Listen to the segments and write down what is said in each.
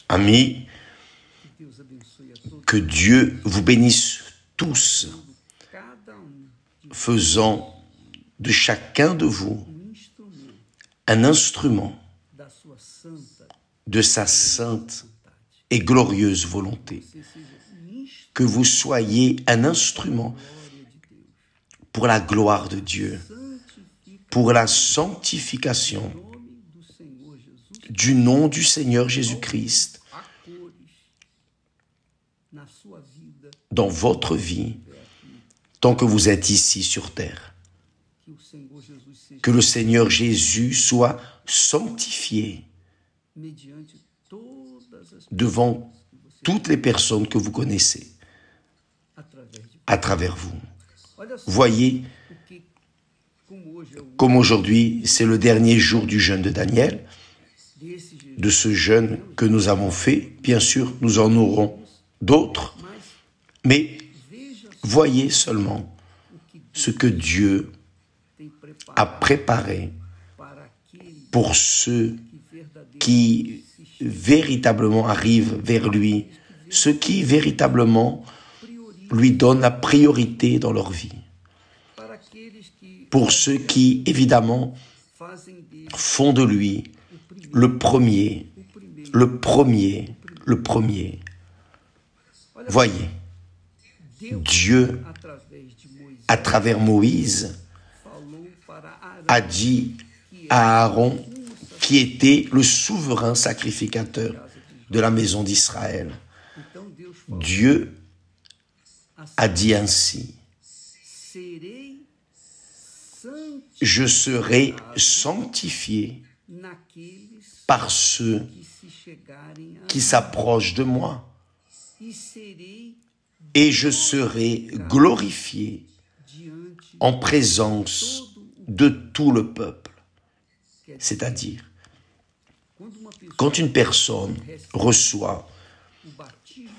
Amis, que Dieu vous bénisse tous, faisant de chacun de vous un instrument de sa sainte et glorieuse volonté. Que vous soyez un instrument pour la gloire de Dieu, pour la sanctification du nom du Seigneur Jésus-Christ dans votre vie, tant que vous êtes ici sur terre. Que le Seigneur Jésus soit sanctifié devant toutes les personnes que vous connaissez, à travers vous. Voyez, comme aujourd'hui, c'est le dernier jour du jeûne de Daniel, de ce jeûne que nous avons fait. Bien sûr, nous en aurons d'autres, mais voyez seulement ce que Dieu a préparé pour ceux qui véritablement arrivent vers lui, ceux qui véritablement lui donnent la priorité dans leur vie. Pour ceux qui, évidemment, font de lui le premier. Voyez, Dieu, à travers Moïse, a dit à Aaron, qui était le souverain sacrificateur de la maison d'Israël. Dieu a dit ainsi: je serai sanctifié par ceux qui s'approchent de moi, et je serai glorifié en présence de tout le peuple. C'est-à-dire, quand une personne reçoit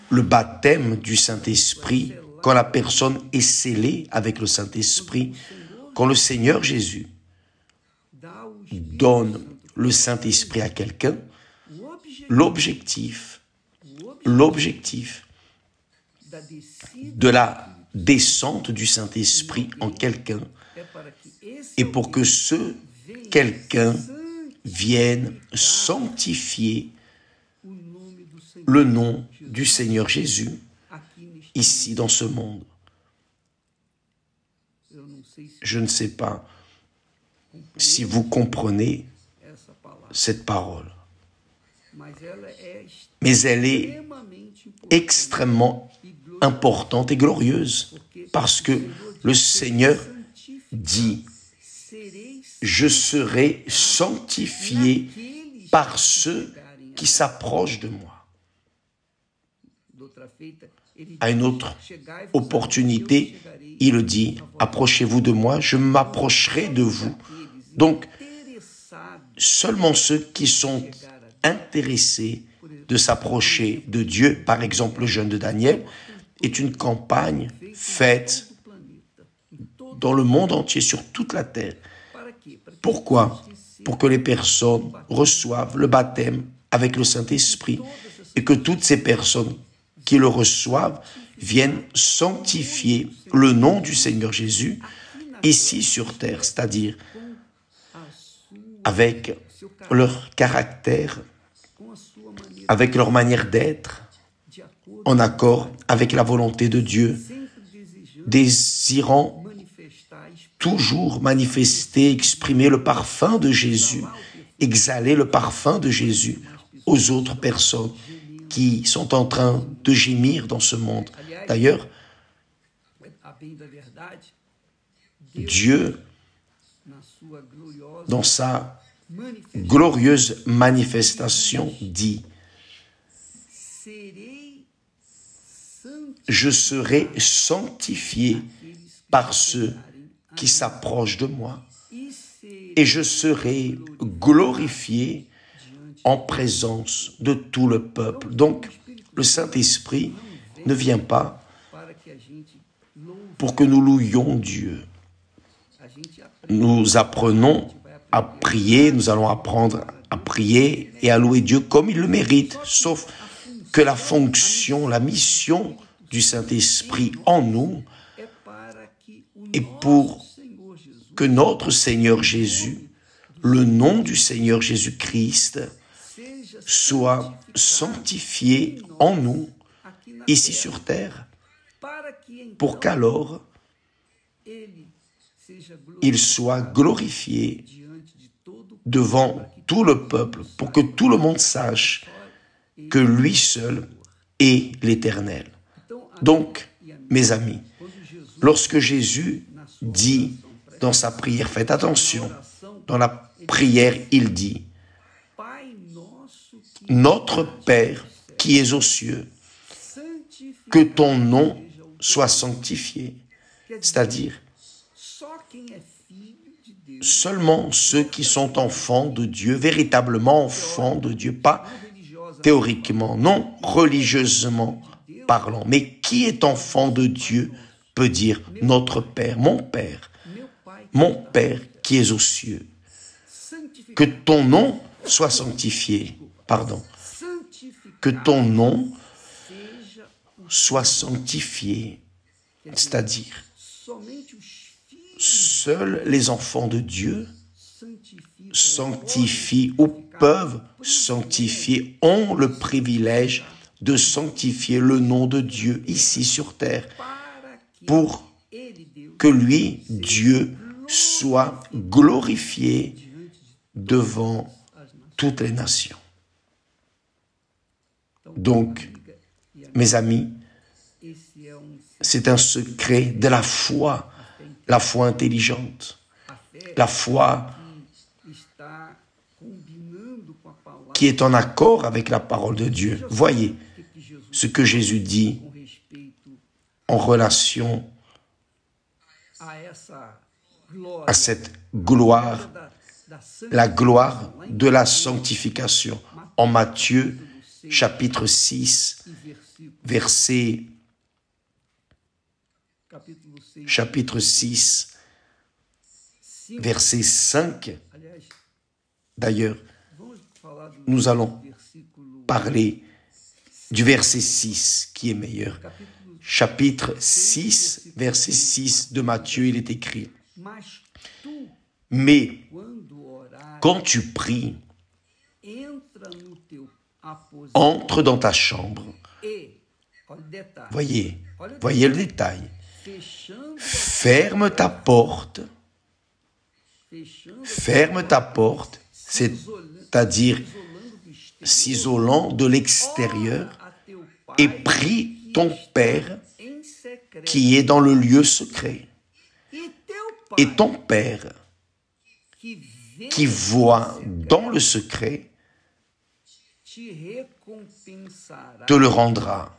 le baptême du Saint-Esprit, quand la personne est scellée avec le Saint-Esprit, quand le Seigneur Jésus donne le Saint-Esprit à quelqu'un, l'objectif de la descente du Saint-Esprit en quelqu'un est pour que ce quelqu'un vienne sanctifier le nom du Seigneur Jésus ici dans ce monde. Je ne sais pas si vous comprenez cette parole, mais elle est extrêmement importante et glorieuse parce que le Seigneur dit: je serai sanctifié par ceux qui s'approchent de moi. À une autre opportunité, il dit: approchez-vous de moi, je m'approcherai de vous. Donc, seulement ceux qui sont intéressés de s'approcher de Dieu, par exemple le jeûne de Daniel, est une campagne faite dans le monde entier, sur toute la terre. Pourquoi? Pour que les personnes reçoivent le baptême avec le Saint-Esprit et que toutes ces personnes qui le reçoivent viennent sanctifier le nom du Seigneur Jésus ici sur terre, c'est-à-dire avec leur caractère, avec leur manière d'être, en accord avec la volonté de Dieu, désirant toujours manifester, exprimer le parfum de Jésus, exhaler le parfum de Jésus aux autres personnes qui sont en train de gémir dans ce monde. D'ailleurs, Dieu, dans sa glorieuse manifestation, dit: je serai sanctifié par ceux qui s'approchent de moi, et je serai glorifié en présence de tout le peuple. Donc, le Saint-Esprit ne vient pas pour que nous louions Dieu. Nous apprenons à prier, nous allons apprendre à prier et à louer Dieu comme il le mérite, sauf que la fonction, la mission du Saint-Esprit en nous est pour que notre Seigneur Jésus, le nom du Seigneur Jésus-Christ, soit sanctifié en nous, ici sur terre, pour qu'alors il soit glorifié devant tout le peuple, pour que tout le monde sache que lui seul est l'Éternel. Donc, mes amis, lorsque Jésus dit dans sa prière, faites attention, dans la prière, il dit, « Notre Père qui es aux cieux, que ton nom soit sanctifié. » C'est-à-dire, seulement ceux qui sont enfants de Dieu, véritablement enfants de Dieu, pas théoriquement, non religieusement parlant, mais qui est enfant de Dieu peut dire « Notre Père, mon Père qui es aux cieux, que ton nom soit sanctifié. » Pardon. Que ton nom soit sanctifié, c'est-à-dire seuls les enfants de Dieu sanctifient ou peuvent sanctifier, ont le privilège de sanctifier le nom de Dieu ici sur terre pour que lui, Dieu, soit glorifié devant toutes les nations. Donc, mes amis, c'est un secret de la foi intelligente, la foi qui est en accord avec la parole de Dieu. Voyez ce que Jésus dit en relation à cette gloire, la gloire de la sanctification. En Matthieu, chapitre 6, chapitre 6, verset 5. D'ailleurs, nous allons parler du verset 6 qui est meilleur. Chapitre 6, verset 6 de Matthieu, il est écrit: « Mais quand tu pries, entre dans ta chambre. » Voyez le détail. Ferme ta porte, c'est-à-dire s'isolant de l'extérieur, et prie ton Père qui est dans le lieu secret. Et ton Père qui voit dans le secret te le rendra.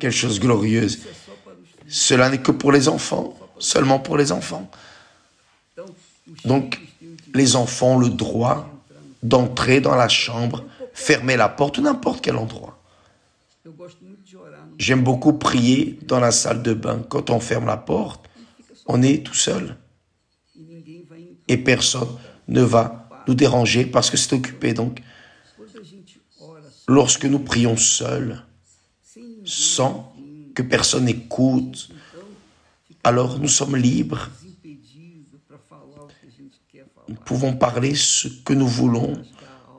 Quelle chose glorieuse. Cela n'est que pour les enfants, seulement pour les enfants. Donc, les enfants ont le droit d'entrer dans la chambre, fermer la porte ou n'importe quel endroit. J'aime beaucoup prier dans la salle de bain. Quand on ferme la porte, on est tout seul. Et personne ne va nous déranger parce que c'est occupé. Donc, lorsque nous prions seuls, sans que personne n'écoute, alors nous sommes libres. Nous pouvons parler ce que nous voulons.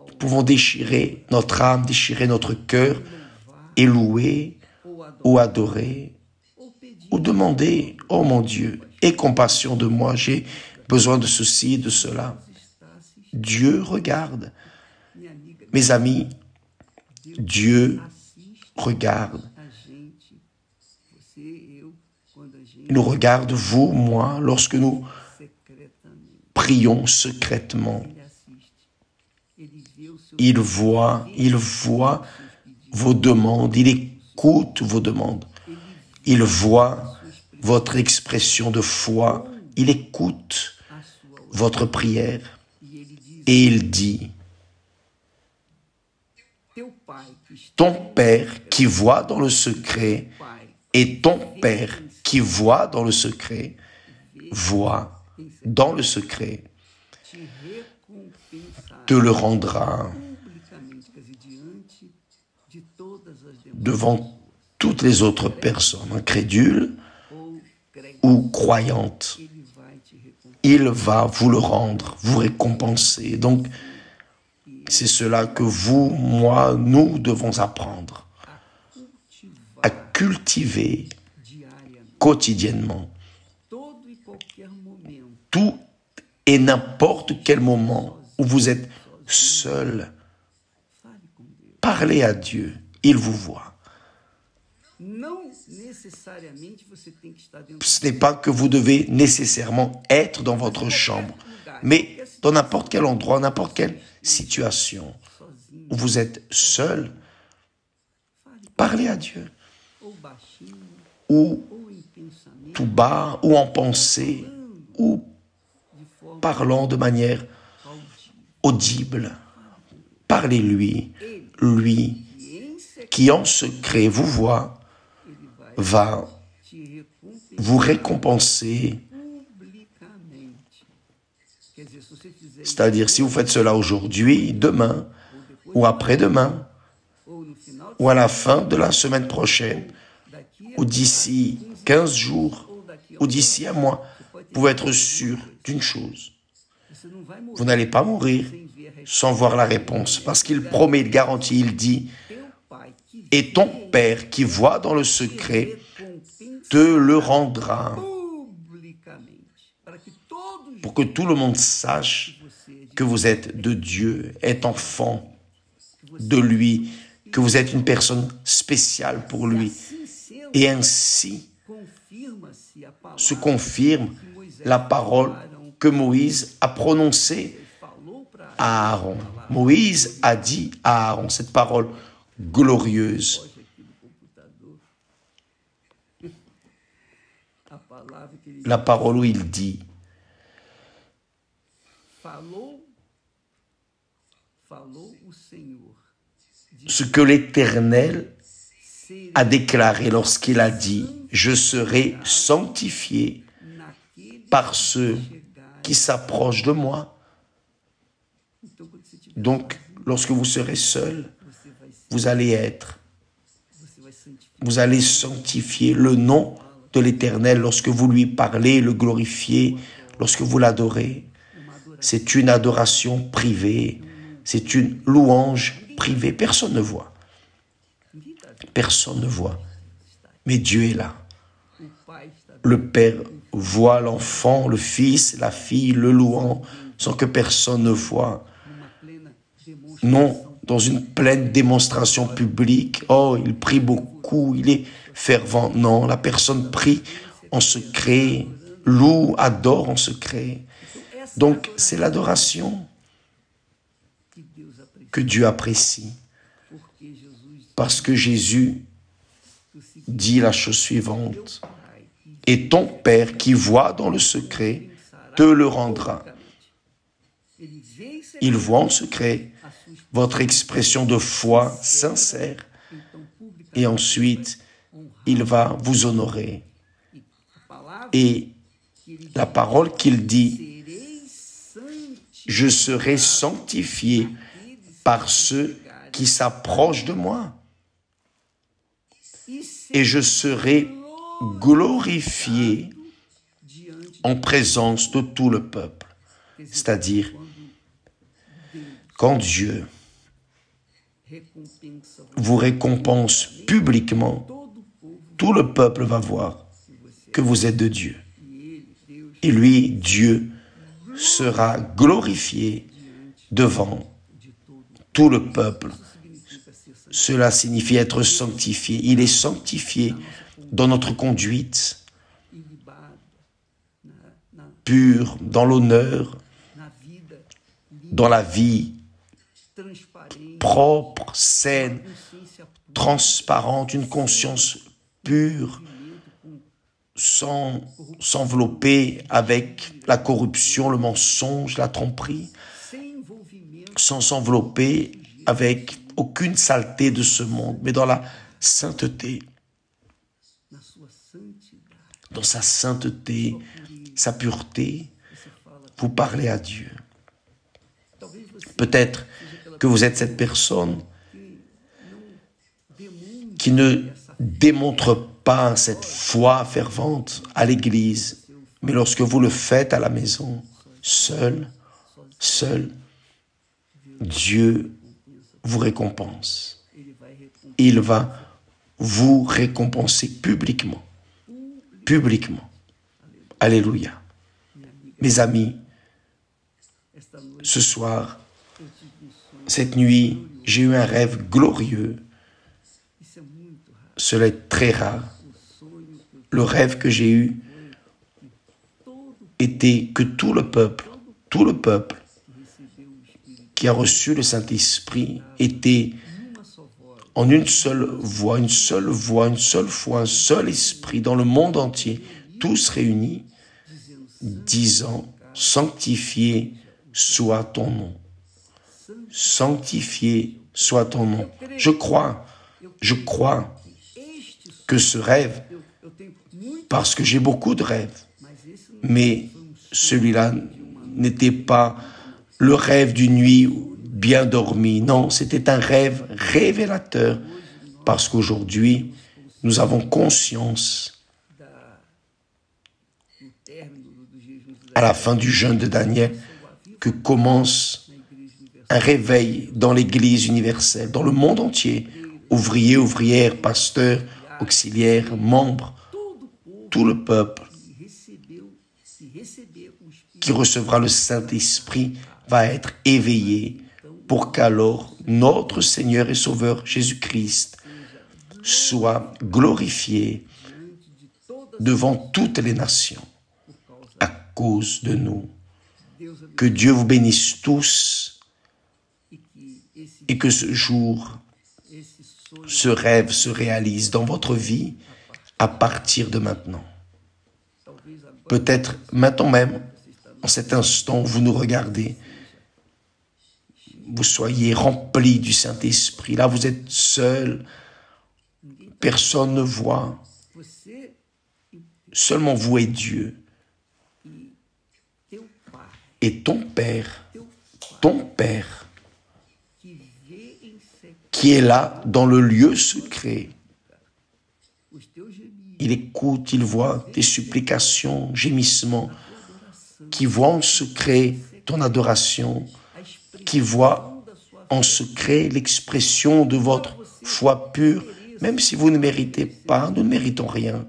Nous pouvons déchirer notre âme, déchirer notre cœur et louer ou adorer ou demander: « Oh mon Dieu, aie compassion de moi, j'ai besoin de ceci et de cela. » Dieu regarde. Mes amis, Dieu regarde. Il nous regarde, vous, moi, lorsque nous prions secrètement. Il voit vos demandes, il écoute vos demandes. Il voit votre expression de foi, il écoute votre prière et il dit: « Ton Père qui voit dans le secret et ton Père qui voit dans le secret voit dans le secret te le rendra devant toutes les autres personnes, incrédules ou croyantes. Il va vous le rendre, vous récompenser. Donc, c'est cela que vous, moi, nous devons apprendre à cultiver quotidiennement. Tout et n'importe quel moment où vous êtes seul, parlez à Dieu, il vous voit. Ce n'est pas que vous devez nécessairement être dans votre chambre, mais dans n'importe quel endroit, n'importe quelle situation où vous êtes seul, parlez à Dieu. Ou tout bas, ou en pensée, ou parlant de manière audible. Parlez-lui, lui qui en secret vous voit, va vous récompenser. C'est-à-dire, si vous faites cela aujourd'hui, demain, ou après-demain, ou à la fin de la semaine prochaine, ou d'ici 15 jours, ou d'ici un mois, vous pouvez être sûr d'une chose. Vous n'allez pas mourir sans voir la réponse, parce qu'il promet, il garantit, il dit, et ton Père qui voit dans le secret te le rendra, pour que tout le monde sache que vous êtes de Dieu, êtes enfant de lui, que vous êtes une personne spéciale pour lui. Et ainsi se confirme la parole que Moïse a prononcée à Aaron. Moïse a dit à Aaron cette parole glorieuse. La parole où il dit ce que l'Éternel a déclaré lorsqu'il a dit « Je serai sanctifié par ceux qui s'approchent de moi ». Donc, lorsque vous serez seul, vous allez sanctifier le nom de l'Éternel lorsque vous lui parlez, le glorifiez, lorsque vous l'adorez. C'est une adoration privée, c'est une louange privée. Personne ne voit. Personne ne voit. Mais Dieu est là. Le Père voit l'enfant, le Fils, la fille, le louant, sans que personne ne voit. Non, dans une pleine démonstration publique. Oh, il prie beaucoup, il est fervent. Non, la personne prie en secret, loue, adore en secret. Donc, c'est l'adoration que Dieu apprécie. Parce que Jésus dit la chose suivante. Et ton Père qui voit dans le secret te le rendra. Il voit en secret votre expression de foi sincère. Et ensuite, il va vous honorer. Et la parole qu'il dit, je serai sanctifié par ceux qui s'approchent de moi. Et je serai glorifié en présence de tout le peuple. C'est-à-dire, quand Dieu vous récompense publiquement, tout le peuple va voir que vous êtes de Dieu. Et lui, Dieu, sera glorifié devant tout le peuple. Cela signifie être sanctifié. Il est sanctifié dans notre conduite, pure, dans l'honneur, dans la vie propre, saine, transparente, une conscience pure, sans s'envelopper avec la corruption, le mensonge, la tromperie, sans s'envelopper avec aucune saleté de ce monde, mais dans la sainteté, dans sa sainteté, sa pureté, vous parlez à Dieu. Peut-être que vous êtes cette personne qui ne démontre pas cette foi fervente à l'église, mais lorsque vous le faites à la maison, seul, Dieu vous récompense. Il va vous récompenser publiquement. Alléluia. Mes amis, ce soir, cette nuit, j'ai eu un rêve glorieux. Cela est très rare. Le rêve que j'ai eu était que tout le peuple qui a reçu le Saint-Esprit était en une seule voix, un seul esprit dans le monde entier, tous réunis, disant, sanctifié soit ton nom. Sanctifié soit ton nom. Je crois que ce rêve, parce que j'ai beaucoup de rêves, mais celui-là n'était pas le rêve d'une nuit bien dormie. Non, c'était un rêve révélateur, parce qu'aujourd'hui, nous avons conscience, à la fin du jeûne de Daniel, que commence un réveil dans l'Église universelle, dans le monde entier, ouvriers, ouvrières, pasteurs, auxiliaires, membres, tout le peuple qui recevra le Saint-Esprit va être éveillé pour qu'alors notre Seigneur et Sauveur Jésus-Christ soit glorifié devant toutes les nations à cause de nous. Que Dieu vous bénisse tous et que ce jour, ce rêve se réalise dans votre vie à partir de maintenant. Peut-être maintenant même, en cet instant, vous nous regardez, vous soyez remplis du Saint-Esprit. Là, vous êtes seul, personne ne voit, seulement vous et Dieu. Et ton Père, qui est là dans le lieu secret, il écoute, il voit tes supplications, gémissements, qui voit en secret ton adoration, qui voit en secret l'expression de votre foi pure, même si vous ne méritez pas, nous ne méritons rien.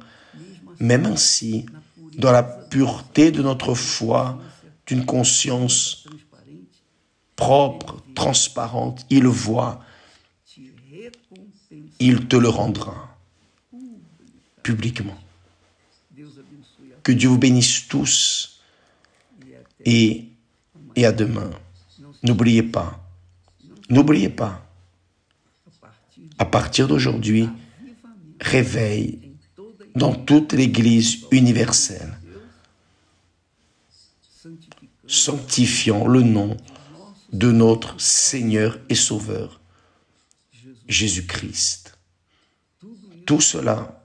Même ainsi, dans la pureté de notre foi, d'une conscience propre, transparente, il voit, il te le rendra publiquement. Que Dieu vous bénisse tous et à demain. N'oubliez pas, à partir d'aujourd'hui, réveil dans toute l'Église universelle, sanctifiant le nom de notre Seigneur et Sauveur, Jésus-Christ. Tout cela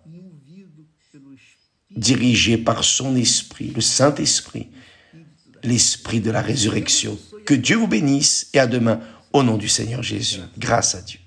dirigé par son Esprit, le Saint-Esprit, l'Esprit de la résurrection. Que Dieu vous bénisse et à demain, au nom du Seigneur Jésus. Grâce à Dieu.